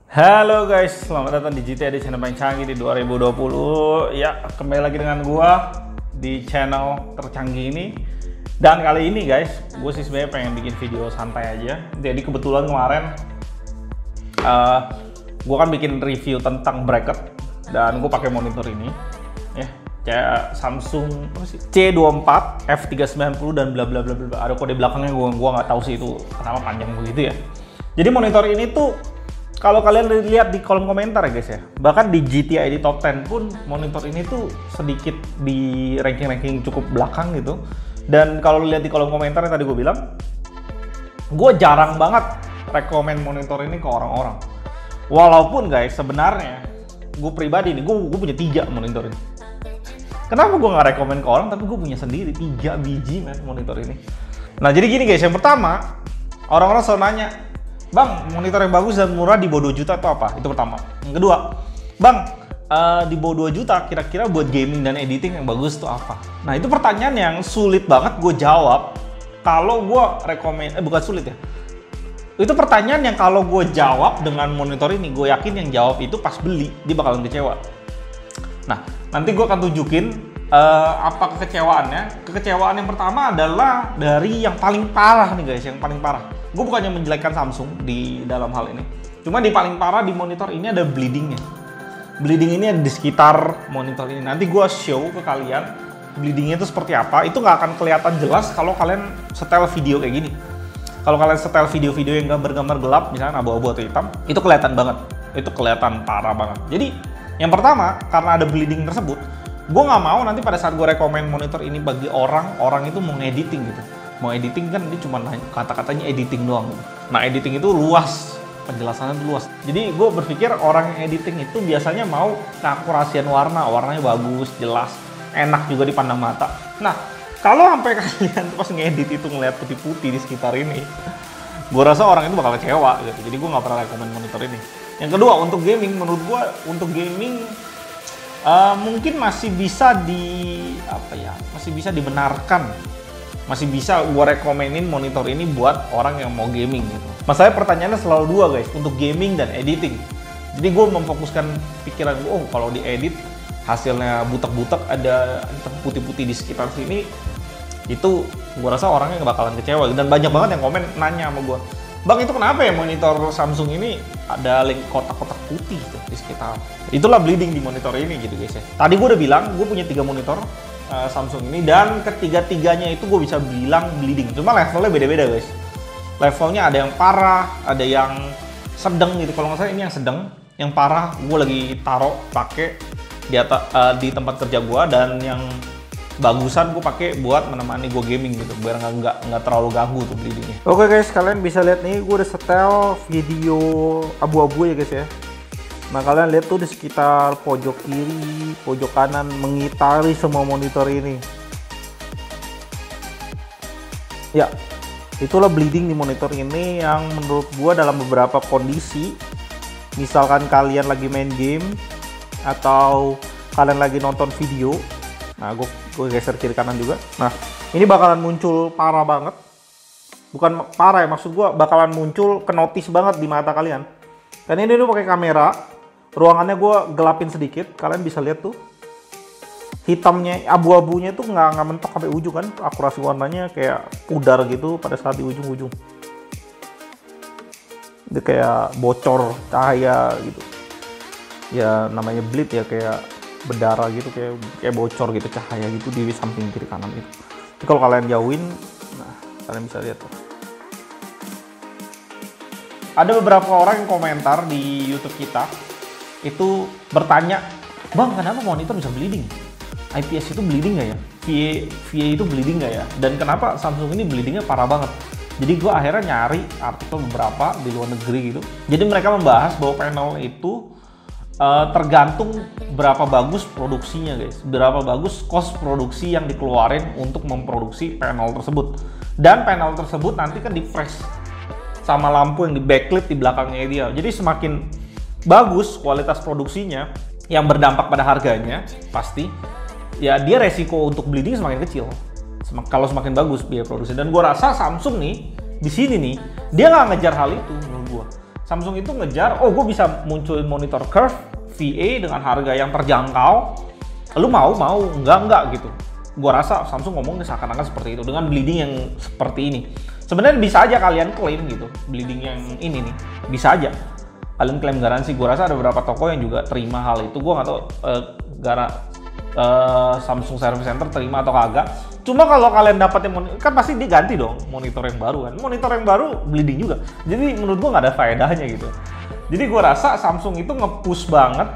Halo guys, selamat datang di GTA di channel paling canggih di 2020. Ya, kembali lagi dengan gua di channel tercanggih ini. Dan kali ini guys, gue sih sebenarnya pengen bikin video santai aja. Jadi kebetulan kemarin gue kan bikin review tentang bracket dan gue pakai monitor ini, ya, kayak Samsung C24 F390 dan bla bla bla bla. Ada kode belakangnya, gua nggak tahu sih itu kenapa panjang begitu ya. Jadi monitor ini tuh kalau kalian lihat di kolom komentar ya guys ya, bahkan di GTA di top 10 pun monitor ini tuh sedikit di ranking-ranking cukup belakang gitu. Dan kalau lihat di kolom komentar yang tadi gue bilang, gue jarang banget rekomen monitor ini ke orang-orang. Walaupun guys, sebenarnya gue pribadi nih, gue punya 3 monitor ini. Kenapa gue nggak rekomen ke orang, tapi gue punya sendiri 3 biji monitor ini. Nah jadi gini guys, yang pertama, orang-orang selalu nanya, Bang, monitor yang bagus dan murah di bawah 2 juta itu apa? Itu pertama. Yang kedua, Bang, di bawah 2 juta kira-kira buat gaming dan editing yang bagus itu apa? Nah, itu pertanyaan yang sulit banget gue jawab kalau gue rekomen, bukan sulit ya. Itu pertanyaan yang kalau gue jawab dengan monitor ini, gue yakin yang jawab itu pas beli, dia bakalan kecewa. Nah, nanti gue akan tunjukin apa kekecewaannya. Kekecewaan yang pertama adalah dari yang paling parah nih guys, yang paling parah. Gue bukannya menjelekkan Samsung di dalam hal ini. Cuma di paling parah di monitor ini ada bleedingnya. Bleeding ini ada di sekitar monitor ini. Nanti gue show ke kalian bleedingnya itu seperti apa. Itu nggak akan kelihatan jelas kalau kalian setel video kayak gini. Kalau kalian setel video-video yang gambar-gambar gelap, misalnya abu-abu atau hitam, itu kelihatan banget. Itu kelihatan parah banget. Jadi yang pertama, karena ada bleeding tersebut, gue nggak mau nanti pada saat gue rekomen monitor ini bagi orang itu mau ngediting gitu. Mau editing kan ini cuma kata-katanya editing doang. Nah editing itu luas, penjelasannya itu luas. Jadi gue berpikir orang yang editing itu biasanya mau keakurasian warnanya bagus, jelas, enak juga dipandang mata. Nah kalau sampai kalian pas ngedit itu ngeliat putih-putih di sekitar ini, gue rasa orang itu bakal kecewa gitu. Jadi gue nggak pernah rekomen monitor ini. Yang kedua, untuk gaming, menurut gue untuk gaming mungkin masih bisa masih bisa dibenarkan. Masih bisa gue rekomenin monitor ini buat orang yang mau gaming gitu. Masalahnya pertanyaannya selalu 2 guys, untuk gaming dan editing. Jadi gue memfokuskan pikiran gue, oh kalau diedit hasilnya butek-butek, ada putih-putih di sekitar sini, itu gue rasa orangnya bakalan kecewa. Dan banyak banget yang komen nanya sama gue, Bang itu kenapa ya monitor Samsung ini ada kotak-kotak putih tuh di sekitar. Itulah bleeding di monitor ini gitu guys ya. Tadi gue udah bilang gue punya 3 monitor Samsung ini, dan ketiga-tiganya itu gue bisa bilang bleeding. Cuma levelnya beda-beda guys. Levelnya ada yang parah, ada yang sedang gitu. Kalau nggak salah ini yang sedang, yang parah gue lagi taruh pakai di tempat kerja gue, dan yang bagusan gue pakai buat menemani gue gaming gitu, biar nggak terlalu ganggu tuh bleedingnya. Oke guys, kalian bisa lihat nih gue udah setel video abu-abu ya guys ya. Nah kalian lihat tuh di sekitar pojok kiri, pojok kanan mengitari semua monitor ini. Ya, itulah bleeding di monitor ini yang menurut gua dalam beberapa kondisi, misalkan kalian lagi main game atau kalian lagi nonton video. Nah, gue geser kiri kanan juga. Nah, ini bakalan muncul parah banget. Bukan parah ya, maksud gua bakalan muncul kenotis banget di mata kalian. Dan ini pakai kamera. Ruangannya gue gelapin sedikit, kalian bisa lihat tuh hitamnya, abu-abunya tuh nggak mentok sampai ujung kan, akurasi warnanya kayak pudar gitu pada saat di ujung-ujung. Dia kayak bocor cahaya gitu. Ya namanya bleed ya, kayak berdarah gitu, kayak bocor gitu cahaya gitu di samping kiri kanan itu. Jadi kalau kalian jauhin, nah kalian bisa lihat tuh. Ada beberapa orang yang komentar di YouTube kita itu bertanya, Bang kenapa monitor bisa bleeding? IPS itu bleeding nggak ya? VA itu bleeding nggak ya? Dan kenapa Samsung ini bleedingnya parah banget? Jadi gue akhirnya nyari artikel beberapa di luar negeri gitu. Jadi mereka membahas bahwa panel itu tergantung berapa bagus produksinya guys. Berapa bagus cost produksi yang dikeluarin untuk memproduksi panel tersebut. Dan panel tersebut nanti kan di flash sama lampu yang di backlit di belakangnya dia. Jadi semakin bagus kualitas produksinya yang berdampak pada harganya pasti, ya dia resiko untuk bleeding semakin kecil kalau semakin bagus biaya produksi. Dan gue rasa Samsung nih di sini nih dia nggak ngejar hal itu menurut gue. Samsung itu ngejar, oh gue bisa munculin monitor curve VA dengan harga yang terjangkau. Lu mau enggak gitu. Gue rasa Samsung ngomongnya seakan-akan seperti itu dengan bleeding yang seperti ini. Sebenarnya bisa aja kalian klaim gitu, bleeding yang ini nih, bisa aja kalian klaim garansi. Gue rasa ada beberapa toko yang juga terima hal itu. Gue nggak tahu Samsung Service Center terima atau kagak. Cuma kalau kalian dapetin kan pasti diganti dong monitor yang baru kan. Monitor yang baru bleeding juga. Jadi menurut gue nggak ada faedahnya gitu. Jadi gue rasa Samsung itu nge-push banget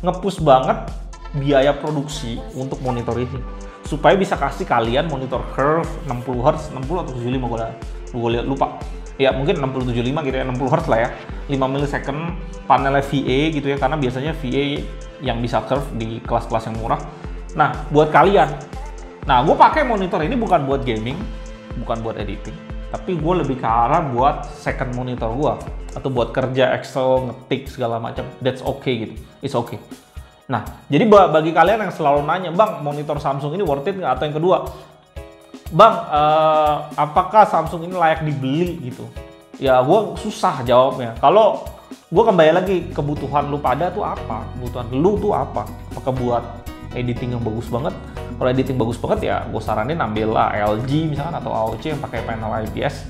nge-push banget biaya produksi untuk monitor ini supaya bisa kasih kalian monitor curve 60 Hz, 60 atau 75 gue lihat lupa. Ya mungkin 60-75 gitu ya, 60 Hz lah ya. 5 millisecond panelnya VA gitu ya, karena biasanya VA yang bisa curve di kelas-kelas yang murah. Nah, buat kalian. Nah, gue pakai monitor ini bukan buat gaming, bukan buat editing, tapi gue lebih ke arah buat second monitor gue atau buat kerja Excel, ngetik segala macam. That's okay gitu. It's okay. Nah, jadi bagi kalian yang selalu nanya, Bang, monitor Samsung ini worth it nggak? Atau yang kedua, Bang, apakah Samsung ini layak dibeli gitu? Ya, gue susah jawabnya. Kalau gue kembali lagi, kebutuhan lu pada tuh apa? Kebutuhan lu tuh apa? Apakah buat editing yang bagus banget? Kalau editing bagus banget ya, gue saranin ambil lah LG misalkan atau AOC yang pakai panel IPS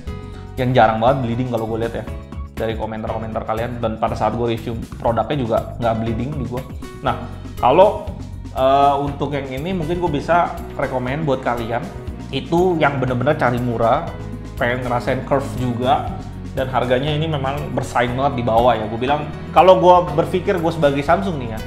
yang jarang banget bleeding kalau gue lihat ya dari komentar-komentar kalian, dan pada saat gue review produknya juga nggak bleeding di gue. Nah, kalau untuk yang ini mungkin gue bisa rekomend buat kalian itu yang bener-bener cari murah, pengen ngerasain curve juga, dan harganya ini memang bersaing banget di bawah ya. Gue bilang, kalau gue berpikir gue sebagai Samsung nih ya,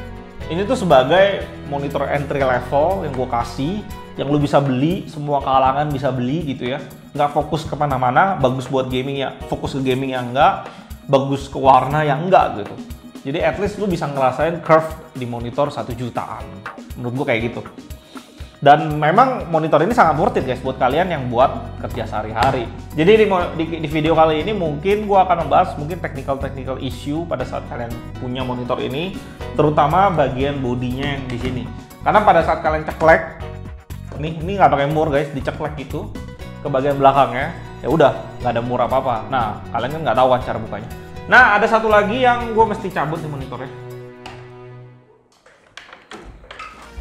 ini tuh sebagai monitor entry level yang gue kasih, yang lu bisa beli, semua kalangan bisa beli gitu ya. Nggak fokus kemana-mana, bagus buat gaming ya, fokus ke gaming yang enggak, bagus ke warna yang enggak gitu. Jadi at least lu bisa ngerasain curve di monitor 1 jutaan. Menurut gue kayak gitu. Dan memang monitor ini sangat worth it guys buat kalian yang buat kerja sehari-hari. Jadi di video kali ini mungkin gue akan membahas mungkin technical issue pada saat kalian punya monitor ini, terutama bagian bodinya yang di sini. Karena pada saat kalian ceklek, ini nggak pakai mur guys, diceklek itu ke bagian belakangnya, ya udah nggak ada mur apa-apa. Nah, kalian kan nggak tahu kan cara bukanya. Nah, ada satu lagi yang gue mesti cabut di monitornya.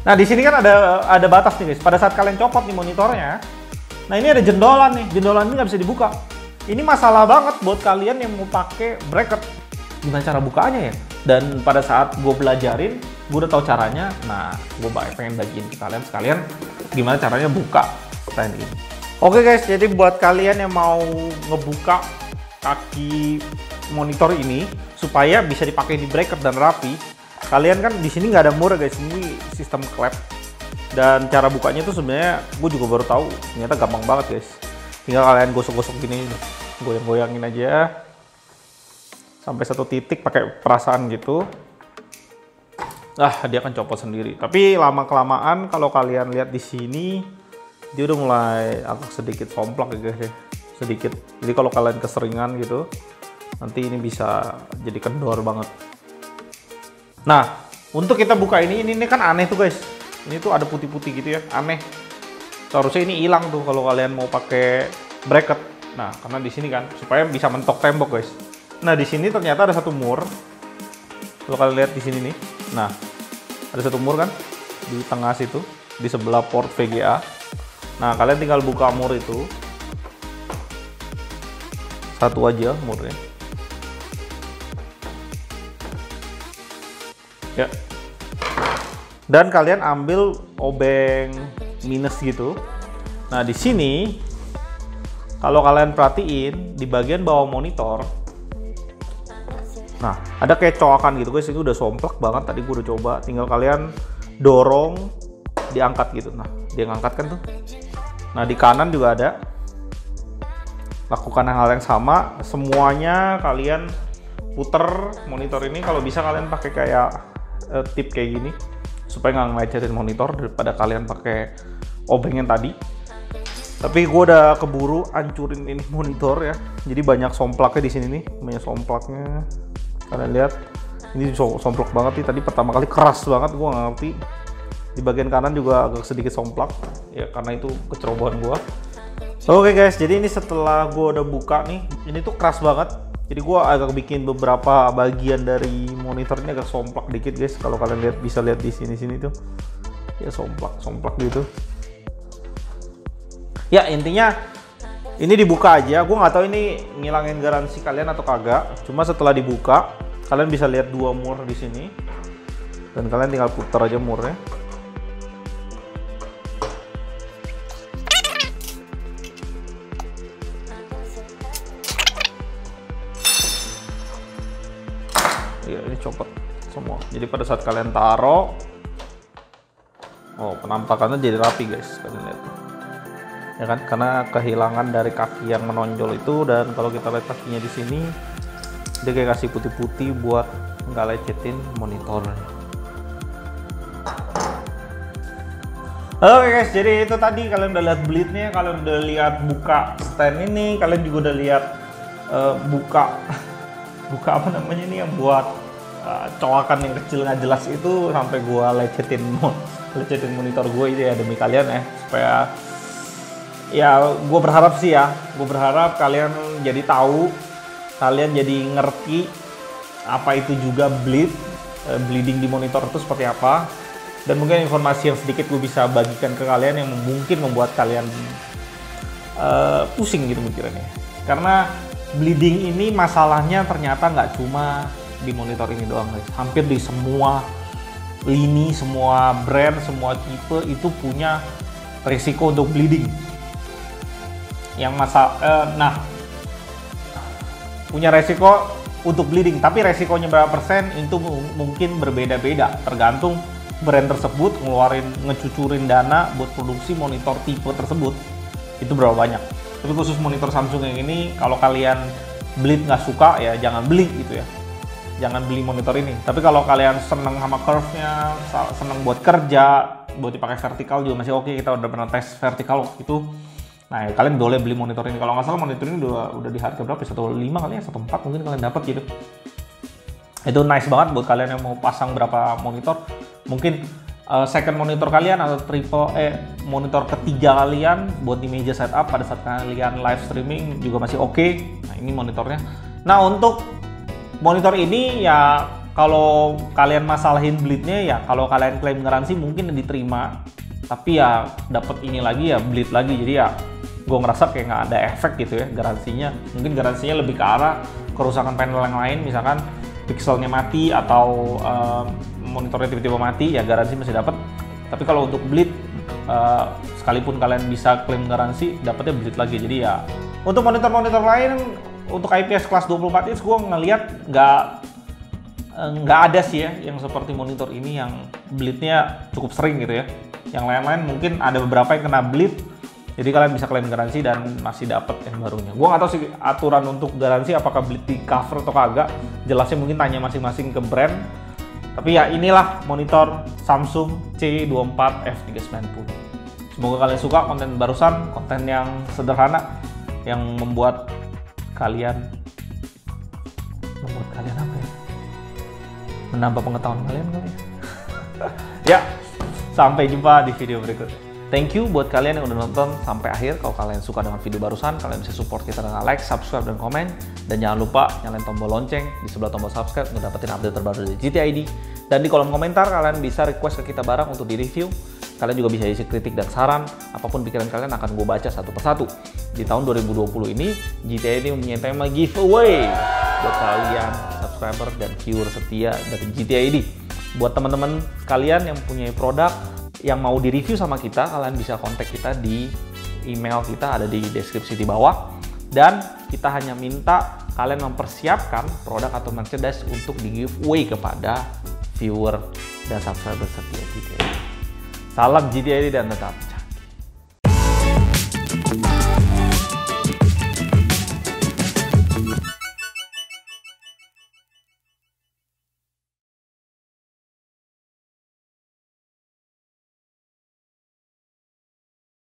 Nah, di sini kan ada batas nih guys. Pada saat kalian copot nih monitornya, nah ini ada jendolan nih. Jendolan ini nggak bisa dibuka. Ini masalah banget buat kalian yang mau pakai bracket. Gimana cara bukanya ya? Dan pada saat gue pelajarin, gue udah tahu caranya. Nah, gue pengen bagiin ke kalian sekalian gimana caranya buka stand ini. Oke guys, jadi buat kalian yang mau ngebuka kaki monitor ini supaya bisa dipakai di bracket dan rapi, kalian kan di sini nggak ada mur guys, ini sistem klep. Dan cara bukanya itu sebenarnya gue juga baru tahu, ternyata gampang banget guys. Tinggal kalian gosok-gosok gini, goyang-goyangin aja sampai satu titik pakai perasaan gitu. Dia akan copot sendiri. Tapi lama kelamaan kalau kalian lihat di sini, dia udah mulai agak sedikit somplak ya guys ya, sedikit. Jadi kalau kalian keseringan gitu, nanti ini bisa jadi kendor banget. Nah, untuk kita buka ini kan aneh tuh guys. Ini tuh ada putih-putih gitu ya, aneh. Seharusnya ini hilang tuh kalau kalian mau pakai bracket. Nah, karena di sini kan supaya bisa mentok tembok guys. Nah, di sini ternyata ada satu mur. Kalau kalian lihat di sini nih. Nah, ada satu mur kan di tengah situ, di sebelah port VGA. Nah, kalian tinggal buka mur itu. Satu aja murnya. Ya. Dan kalian ambil obeng minus gitu. Nah, di sini kalau kalian perhatiin di bagian bawah monitor, nah ada kayak coakan gitu guys. Ini udah somplak banget, tadi gue udah coba. Tinggal kalian dorong, diangkat gitu. Nah, dia ngangkat kan tuh. Nah, di kanan juga ada. Lakukan hal yang sama, semuanya kalian puter monitor ini. Kalau bisa kalian pakai kayak tip kayak gini supaya nggak ngelecetin monitor daripada kalian pakai obeng yang tadi. Tapi gue udah keburu hancurin ini monitor ya, jadi banyak somplaknya di sini nih, banyak somplaknya. Kalian lihat, ini somplak banget nih. Tadi pertama kali keras banget, gue nggak ngerti. Di bagian kanan juga agak sedikit somplak ya, karena itu kecerobohan gue. Oke guys, jadi ini setelah gue udah buka nih, ini tuh keras banget. Jadi gue agak bikin beberapa bagian dari monitor ini agak somplak dikit guys. Kalau kalian lihat, bisa lihat di sini tuh, ya somplak gitu. Ya intinya ini dibuka aja. Gue nggak tahu ini ngilangin garansi kalian atau kagak. Cuma setelah dibuka, kalian bisa lihat dua mur di sini, dan kalian tinggal putar aja murnya. Ya ini copot semua. Jadi pada saat kalian taruh, penampakannya jadi rapi guys, kalian lihat. Ya kan, karena kehilangan dari kaki yang menonjol itu, dan kalau kita lihat kakinya di sini, dia kayak kasih putih-putih buat nggak lecetin monitornya. Oke guys, jadi itu tadi kalian udah lihat bleednya, kalian udah lihat buka stand ini, kalian juga udah lihat buka apa namanya ini yang buat coakan yang kecil nggak jelas itu, sampai gua lecetin monitor gue itu ya, demi kalian ya, supaya ya gue berharap kalian jadi tahu, kalian jadi ngerti apa itu juga bleeding di monitor itu seperti apa, dan mungkin informasi yang sedikit gue bisa bagikan ke kalian yang mungkin membuat kalian pusing gitu mikirannya. Karena bleeding ini masalahnya ternyata nggak cuma di monitor ini doang guys, hampir di semua lini, semua brand, semua tipe itu punya risiko untuk bleeding. Punya resiko untuk bleeding, tapi resikonya berapa persen itu mungkin berbeda-beda, tergantung brand tersebut ngecucurin dana buat produksi monitor tipe tersebut itu berapa banyak. Tapi khusus monitor Samsung yang ini, kalau kalian bleed nggak suka ya jangan beli gitu ya, jangan beli monitor ini. Tapi kalau kalian seneng sama curve-nya, seneng buat kerja, buat dipakai vertikal juga masih oke. Kita udah pernah tes vertikal waktu itu. Nah ya, kalian boleh beli monitor ini. Kalau nggak salah monitor ini udah di harga berapa? 1.5 kali ya, 1.4 mungkin kalian dapat gitu. Itu nice banget buat kalian yang mau pasang berapa monitor. Mungkin second monitor kalian atau monitor ketiga kalian buat di meja setup pada saat kalian live streaming juga masih oke. Nah ini monitornya. Nah untuk monitor ini ya, kalau kalian masalahin bleednya ya, kalau kalian klaim garansi mungkin diterima, tapi ya dapat ini lagi ya, bleed lagi. Jadi ya gue ngerasa kayak nggak ada efek gitu ya garansinya. Mungkin garansinya lebih ke arah kerusakan panel yang lain, misalkan pixelnya mati atau monitornya tiba-tiba mati, ya garansi masih dapat. Tapi kalau untuk bleed, sekalipun kalian bisa klaim garansi, dapatnya bleed lagi. Jadi ya untuk monitor-monitor lain, untuk IPS kelas 24 inch gue ngeliat nggak ada sih ya yang seperti monitor ini yang bleednya cukup sering gitu ya. Yang lain-lain mungkin ada beberapa yang kena bleed, jadi kalian bisa klaim garansi dan masih dapat yang barunya. Gue nggak tahu sih aturan untuk garansi apakah bleed di cover atau kagak. Jelasnya mungkin tanya masing-masing ke brand. Tapi ya inilah monitor Samsung C24 F390. Semoga kalian suka konten barusan, konten yang sederhana yang membuat kalian apa ya? Menambah pengetahuan kalian kali ya. Ya, sampai jumpa di video berikutnya. Thank you buat kalian yang udah nonton sampai akhir. Kalau kalian suka dengan video barusan, kalian bisa support kita dengan like, subscribe, dan komen. Dan jangan lupa nyalain tombol lonceng di sebelah tombol subscribe untuk dapetin update terbaru dari GTID. Dan di kolom komentar kalian bisa request ke kita barang untuk di-review. Kalian juga bisa isi kritik dan saran. Apapun pikiran kalian akan gue baca satu persatu. Di tahun 2020 ini, GTID mempunyai tema giveaway buat kalian subscriber dan viewer setia dari GTID. Buat teman-teman kalian yang punya produk yang mau di-review sama kita, kalian bisa kontak kita di email kita, ada di deskripsi di bawah. Dan kita hanya minta kalian mempersiapkan produk atau merchandise untuk di-giveaway kepada viewer dan subscriber setia GTID. Salam GTID dan tetap